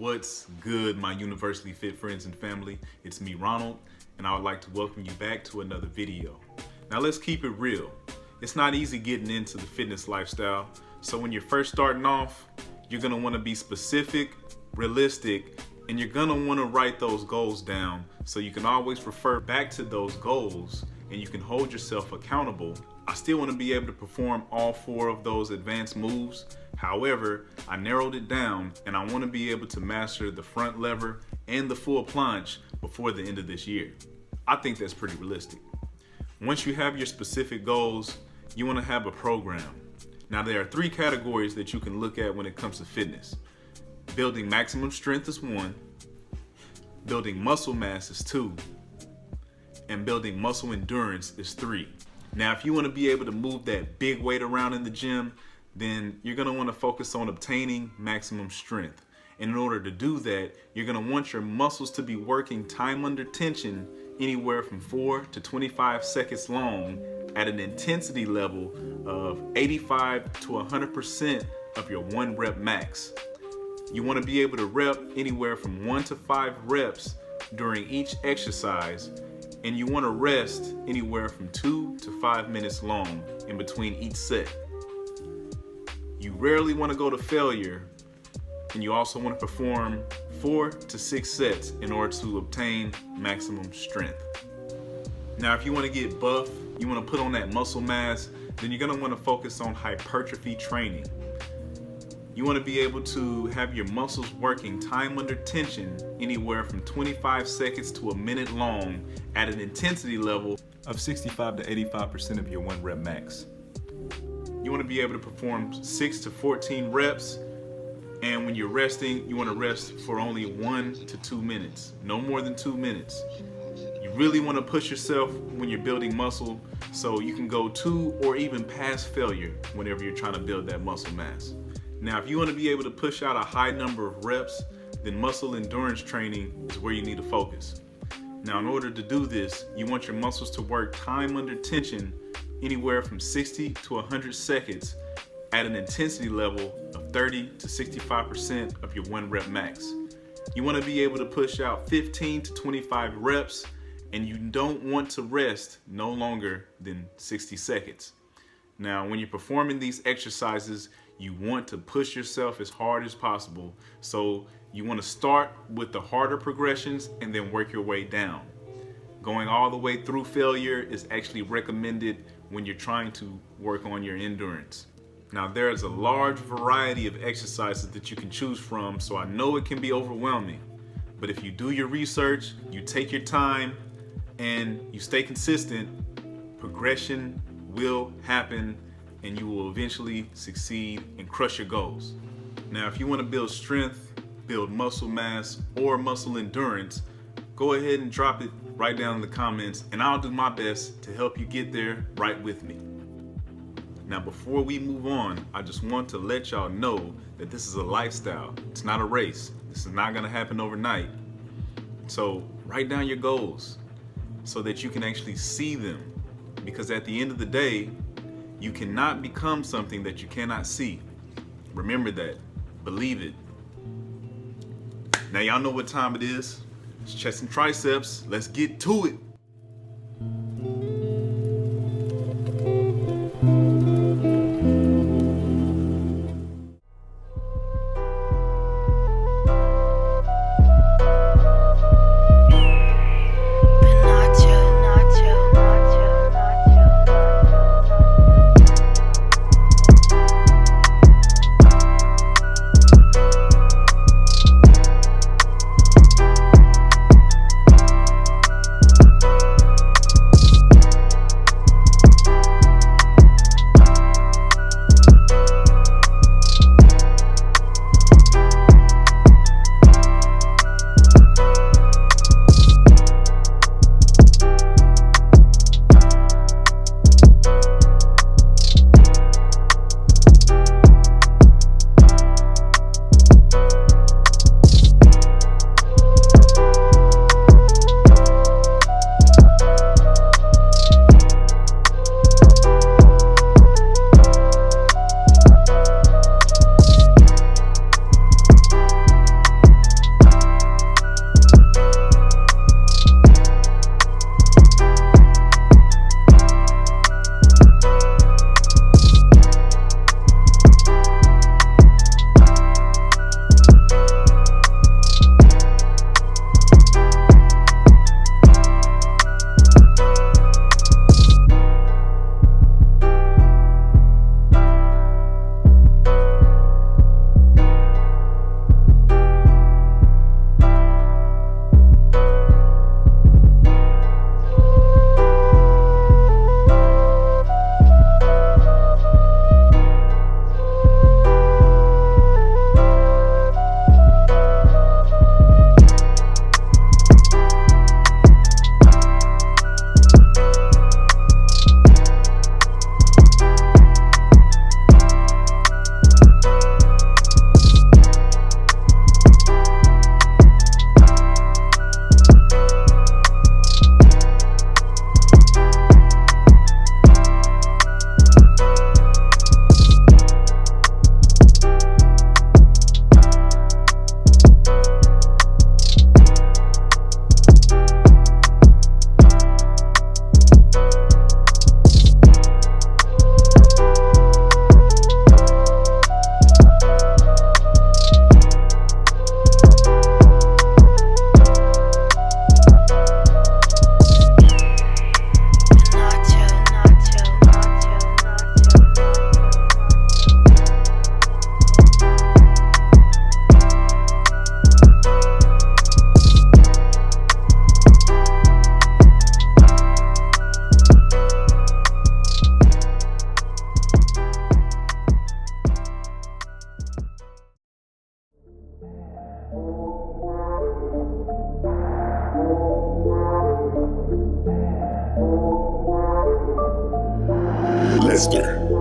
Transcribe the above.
What's good, my Universally Fit friends and family? It's me, Ronald, and I would like to welcome you back to another video. Now let's keep it real. It's not easy getting into the fitness lifestyle, so when you're first starting off, you're gonna wanna be specific, realistic, and you're gonna wanna write those goals down so you can always refer back to those goals and you can hold yourself accountable. I still wanna be able to perform all 4 of those advanced moves. However, I narrowed it down and I want to be able to master the front lever and the full planche before the end of this year. I think that's pretty realistic. Once you have your specific goals, you want to have a program. Now there are 3 categories that you can look at when it comes to fitness. Building maximum strength is 1, building muscle mass is 2, and building muscle endurance is 3. Now if you want to be able to move that big weight around in the gym, then you're going to want to focus on obtaining maximum strength. And in order to do that, you're going to want your muscles to be working time under tension anywhere from 4 to 25 seconds long at an intensity level of 85 to 100% of your 1 rep max. You want to be able to rep anywhere from 1 to 5 reps during each exercise, and you want to rest anywhere from 2 to 5 minutes long in between each set. You rarely want to go to failure, and you also want to perform 4 to 6 sets in order to obtain maximum strength. Now, if you want to get buff, you want to put on that muscle mass, then you're going to want to focus on hypertrophy training. You want to be able to have your muscles working time under tension anywhere from 25 seconds to a minute long at an intensity level of 65 to 85% of your 1 rep max. You want to be able to perform 6 to 14 reps, and when you're resting, you want to rest for only 1 to 2 minutes, no more than 2 minutes. You really want to push yourself when you're building muscle so you can go to or even past failure whenever you're trying to build that muscle mass. Now, if you want to be able to push out a high number of reps, then muscle endurance training is where you need to focus. Now, in order to do this, you want your muscles to work time under tension anywhere from 60 to 100 seconds at an intensity level of 30 to 65% of your 1 rep max. You want to be able to push out 15 to 25 reps, and you don't want to rest no longer than 60 seconds. Now, when you're performing these exercises, you want to push yourself as hard as possible. So you want to start with the harder progressions and then work your way down. Going all the way through failure is actually recommended when you're trying to work on your endurance. Now, there's a large variety of exercises that you can choose from, so I know it can be overwhelming. But if you do your research, you take your time, and you stay consistent, progression will happen and you will eventually succeed and crush your goals. Now, if you want to build strength, build muscle mass, or muscle endurance, go ahead and drop it right down in the comments, and I'll do my best to help you get there right with me. Now, before we move on, I just want to let y'all know that this is a lifestyle. It's not a race. This is not going to happen overnight. So write down your goals so that you can actually see them, because at the end of the day, you cannot become something that you cannot see. Remember that. Believe it. Now, y'all know what time it is. It's chest and triceps. Let's get to it. Lezter.